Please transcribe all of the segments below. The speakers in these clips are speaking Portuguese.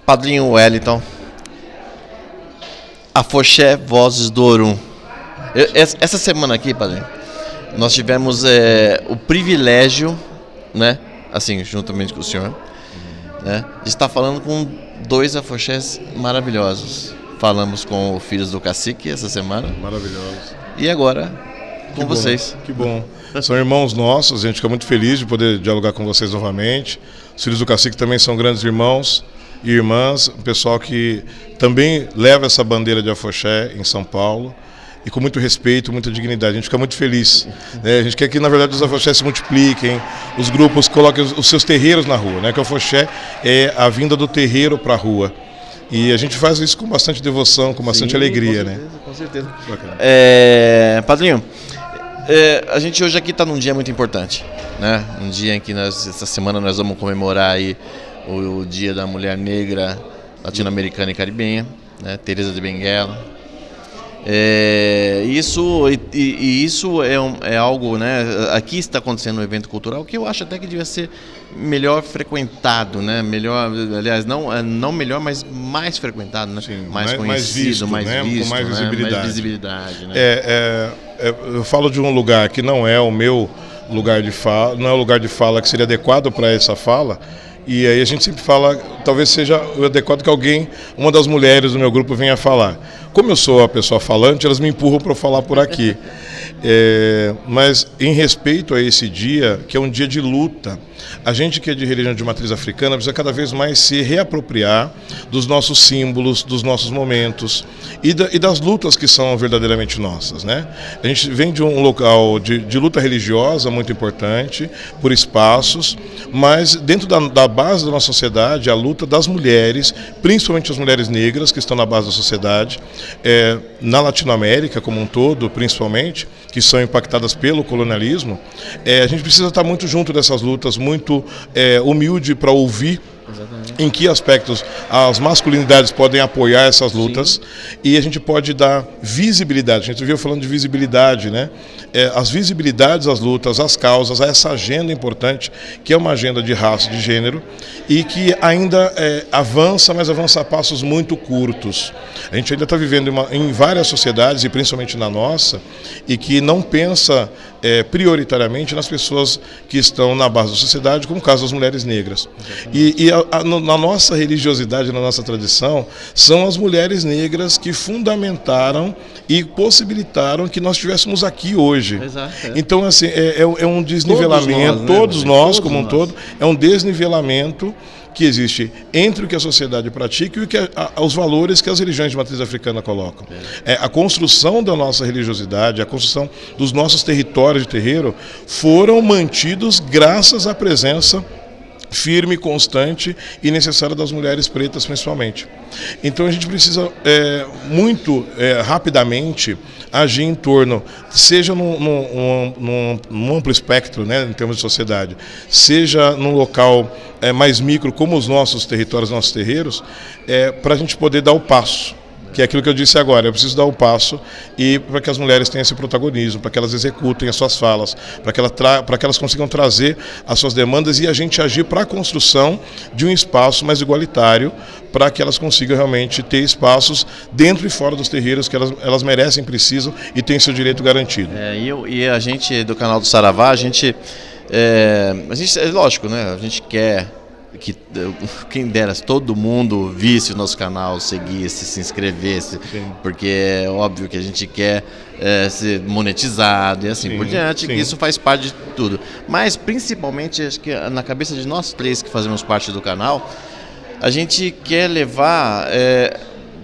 Padrinho Wellington, Afoxé Vozes do Orum. Essa semana aqui, padrinho, nós tivemos o privilégio, né, assim, juntamente com o senhor, né, de estar falando com 2 afoxés maravilhosos. Falamos com o Filhos do Cacique essa semana. Maravilhosos. E agora, com vocês. Que bom. São irmãos nossos, a gente fica muito feliz de poder dialogar com vocês novamente. Os Filhos do Cacique também são grandes irmãos e irmãs, um pessoal que também leva essa bandeira de afoxé em São Paulo. E com muito respeito, muita dignidade. A gente fica muito feliz. Né? A gente quer que, na verdade, os afoxés se multipliquem, os grupos coloquem os seus terreiros na rua. Né? Que o afoxé é a vinda do terreiro para a rua. E a gente faz isso com bastante devoção, com bastante alegria. Com certeza. Bacana. Padrinho, a gente hoje aqui está num dia muito importante. Né? Um dia em que essa semana nós vamos comemorar aí o Dia da Mulher Negra Latino-Americana e Caribenha, né? Teresa de Benguela. Isso é algo, né? Aqui está acontecendo um evento cultural que eu acho até que devia ser melhor frequentado, né? Melhor, aliás, não melhor, mas mais frequentado, né? Sim, mais conhecido, mais visto, com mais visibilidade. Mais visibilidade, né? Eu falo de um lugar que não é o meu lugar de fala, não é o lugar de fala que seria adequado para essa fala. E aí a gente sempre fala, talvez seja o adequado que uma das mulheres do meu grupo venha falar. Como eu sou a pessoa falante, elas me empurram para eu falar por aqui. Mas em respeito a esse dia, que é um dia de luta, a gente que é de religião de matriz africana precisa cada vez mais se reapropriar dos nossos símbolos, dos nossos momentos e das lutas que são verdadeiramente nossas, né? A gente vem de um local de luta religiosa muito importante, por espaços, mas dentro da base da nossa sociedade, a luta das mulheres, principalmente as mulheres negras que estão na base da sociedade, na Latinoamérica como um todo, principalmente, que são impactadas pelo colonialismo, a gente precisa estar muito junto dessas lutas, muito humilde para ouvir. Exatamente. Em que aspectos as masculinidades podem apoiar essas lutas. Sim. E a gente pode dar visibilidade. A gente viu falando de visibilidade, né? As visibilidades às lutas, às causas, a essa agenda importante, que é uma agenda de raça, de gênero, e que ainda avança, mas avança a passos muito curtos. A gente ainda está vivendo em várias sociedades, e principalmente na nossa, e que não pensa prioritariamente nas pessoas que estão na base da sociedade, como o caso das mulheres negras. E na nossa religiosidade, na nossa tradição, são as mulheres negras que fundamentaram e possibilitaram que nós estivéssemos aqui hoje. Exato, Então, assim, é um desnivelamento, todos nós como um todo, é um desnivelamento que existe entre o que a sociedade pratica e os valores que as religiões de matriz africana colocam. A construção da nossa religiosidade, a construção dos nossos territórios de terreiro foram mantidos graças à presença firme, constante e necessária das mulheres pretas, principalmente. Então a gente precisa muito rapidamente agir em torno, seja num amplo espectro, né, em termos de sociedade, seja num local mais micro, como os nossos territórios, nossos terreiros, para a gente poder dar o passo. Que é aquilo que eu disse agora, eu preciso dar o passo e para que as mulheres tenham esse protagonismo, para que elas executem as suas falas, para que elas consigam trazer as suas demandas e a gente agir para a construção de um espaço mais igualitário, para que elas consigam realmente ter espaços dentro e fora dos terreiros que elas merecem, precisam e têm seu direito garantido. E a gente do canal do Saravá, a gente lógico, né? A gente quer que quem dera todo mundo visse o nosso canal, seguisse, se inscrevesse. Sim. Porque é óbvio que a gente quer ser monetizado e assim por diante, que isso faz parte de tudo. Mas principalmente, acho que na cabeça de nós 3 que fazemos parte do canal, a gente quer levar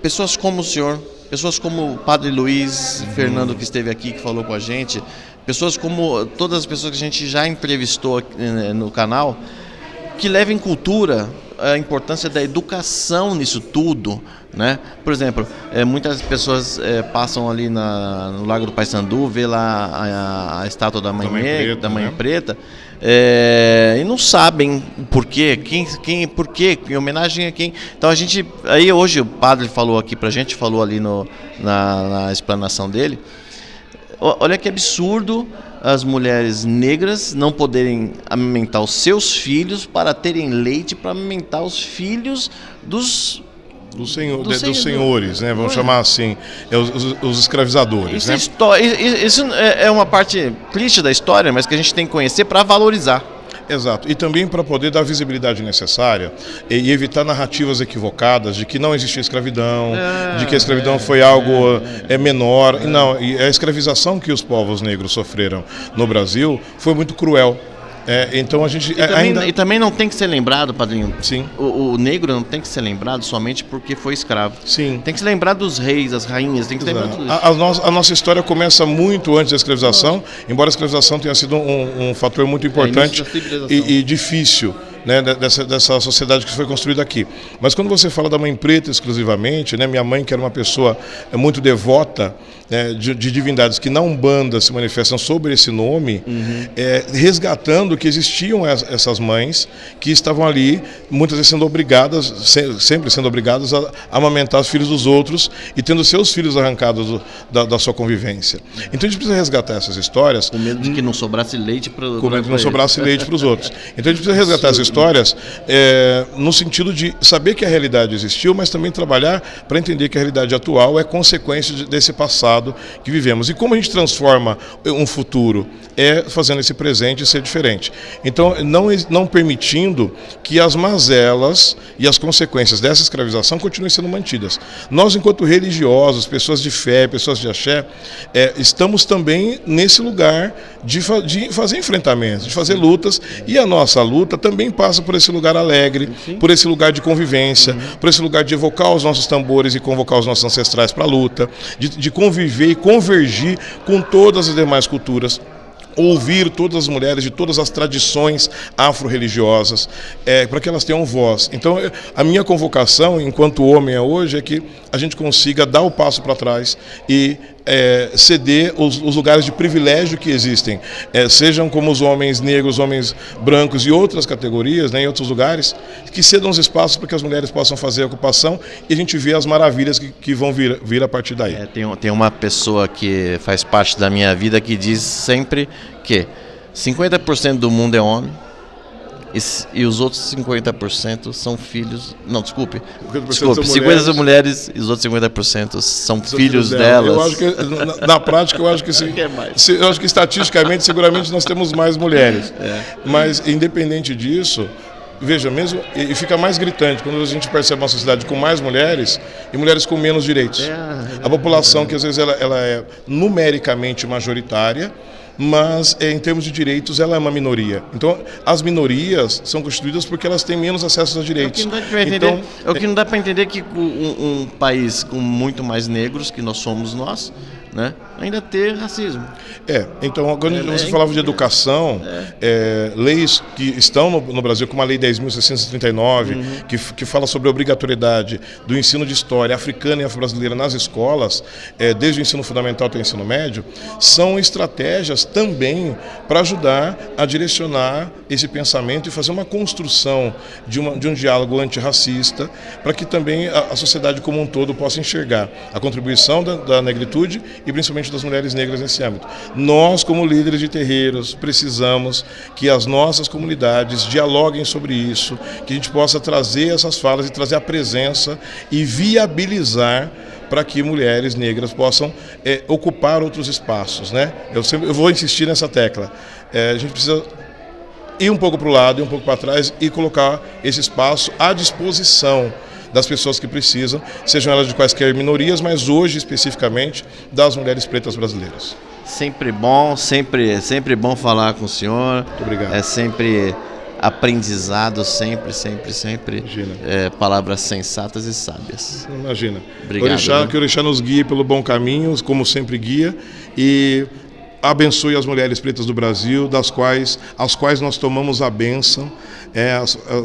pessoas como o senhor, pessoas como o Padre Luiz Fernando, que esteve aqui, que falou com a gente, pessoas como todas as pessoas que a gente já entrevistou no canal, que levem cultura, a importância da educação nisso tudo, né? Por exemplo, muitas pessoas passam ali no Lago do Paissandu, vê lá a estátua da Mãe Preta, e não sabem o porquê, por quê, em homenagem a quem. Então aí hoje o padre falou aqui pra gente, falou ali na explanação dele, olha que absurdo as mulheres negras não poderem amamentar os seus filhos para terem leite para amamentar os filhos dos senhores, né? Vamos chamar assim, os escravizadores, né? Isso é uma parte triste da história, mas que a gente tem que conhecer para valorizar. Exato, e também para poder dar a visibilidade necessária e evitar narrativas equivocadas de que não existia escravidão, de que a escravidão foi algo menor. Não, e a escravização que os povos negros sofreram no Brasil foi muito cruel. Então a gente e também não tem que ser lembrado, padrinho. Sim. O negro não tem que ser lembrado somente porque foi escravo. Sim. Tem que se lembrar dos reis, das rainhas, tem que se lembrar de tudo isso. A nossa história começa muito antes da escravização, embora a escravização tenha sido um fator muito importante e difícil, né, dessa sociedade que foi construída aqui. Mas quando você fala da mãe preta exclusivamente, né, minha mãe, que era uma pessoa muito devota, né, de divindades que na Umbanda se manifestam sobre esse nome, resgatando que existiam essas mães que estavam ali, muitas vezes sendo obrigadas, sempre sendo obrigadas a amamentar os filhos dos outros e tendo seus filhos arrancados da sua convivência. Então a gente precisa resgatar essas histórias. Com medo de que não sobrasse leite para os outros. Então a gente precisa resgatar essas histórias no sentido de saber que a realidade existiu, mas também trabalhar para entender que a realidade atual é consequência desse passado que vivemos. E como a gente transforma um futuro? Fazendo esse presente ser diferente. Então, não permitindo que as mazelas e as consequências dessa escravização continuem sendo mantidas. Nós, enquanto religiosos, pessoas de fé, pessoas de axé, estamos também nesse lugar de fazer enfrentamentos, de fazer lutas, e a nossa luta também passa por esse lugar alegre, por esse lugar de convivência, por esse lugar de evocar os nossos tambores e convocar os nossos ancestrais para a luta, de conviver e convergir com todas as demais culturas, ouvir todas as mulheres de todas as tradições afro-religiosas, para que elas tenham voz. Então, a minha convocação, enquanto homem hoje, é que a gente consiga dar o passo para trás e ceder os lugares de privilégio que existem, sejam como os homens negros, homens brancos e outras categorias, né, em outros lugares, que cedam os espaços para que as mulheres possam fazer a ocupação e a gente vê as maravilhas que vão vir a partir daí. Tem uma pessoa que faz parte da minha vida que diz sempre que 50% do mundo é homem e os outros 50% são filhos... Não, desculpe. 50% mulheres e os outros 50% são filhos delas. Eu acho que, na prática, eu acho que estatisticamente, seguramente, nós temos mais mulheres. Mas, independente disso, veja, mesmo, e fica mais gritante quando a gente percebe uma sociedade com mais mulheres e mulheres com menos direitos. A população, que às vezes ela é numericamente majoritária, mas em termos de direitos ela é uma minoria. Então as minorias são constituídas porque elas têm menos acesso a direitos. O que não dá para entender que um país com muito mais negros que nós somos né, ainda ter racismo. Então quando você falava de educação, leis que estão no Brasil, como a Lei 10.639, que fala sobre a obrigatoriedade do ensino de história africana e afro-brasileira nas escolas, desde o ensino fundamental até o ensino médio, são estratégias também para ajudar a direcionar esse pensamento e fazer uma construção de um diálogo antirracista, para que também a sociedade como um todo possa enxergar a contribuição da negritude e principalmente das mulheres negras nesse âmbito. Nós, como líderes de terreiros, precisamos que as nossas comunidades dialoguem sobre isso, que a gente possa trazer essas falas e trazer a presença e viabilizar para que mulheres negras possam ocupar outros espaços, né? Eu vou insistir nessa tecla. A gente precisa ir um pouco para o lado e um pouco para trás e colocar esse espaço à disposição das pessoas que precisam, sejam elas de quaisquer minorias, mas hoje especificamente das mulheres pretas brasileiras. Sempre bom falar com o senhor. Muito obrigado. É sempre aprendizado, sempre. Palavras sensatas e sábias. Imagina. Obrigado. Que o Orixá nos guie pelo bom caminho, como sempre guia, e abençoe as mulheres pretas do Brasil, as quais nós tomamos a bênção.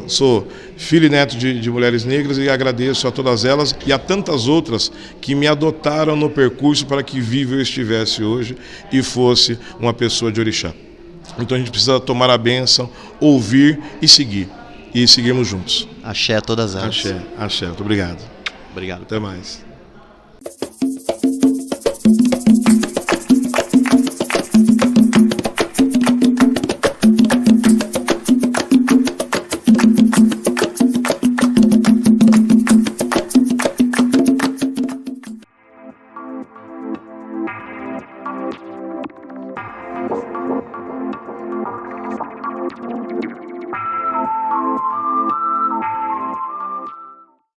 Sou filho e neto de mulheres negras e agradeço a todas elas e a tantas outras que me adotaram no percurso para que vivo eu estivesse hoje e fosse uma pessoa de Orixá. Então a gente precisa tomar a bênção, ouvir e seguir. E seguirmos juntos. Axé a todas elas. Axé. Muito obrigado. Obrigado. Até mais.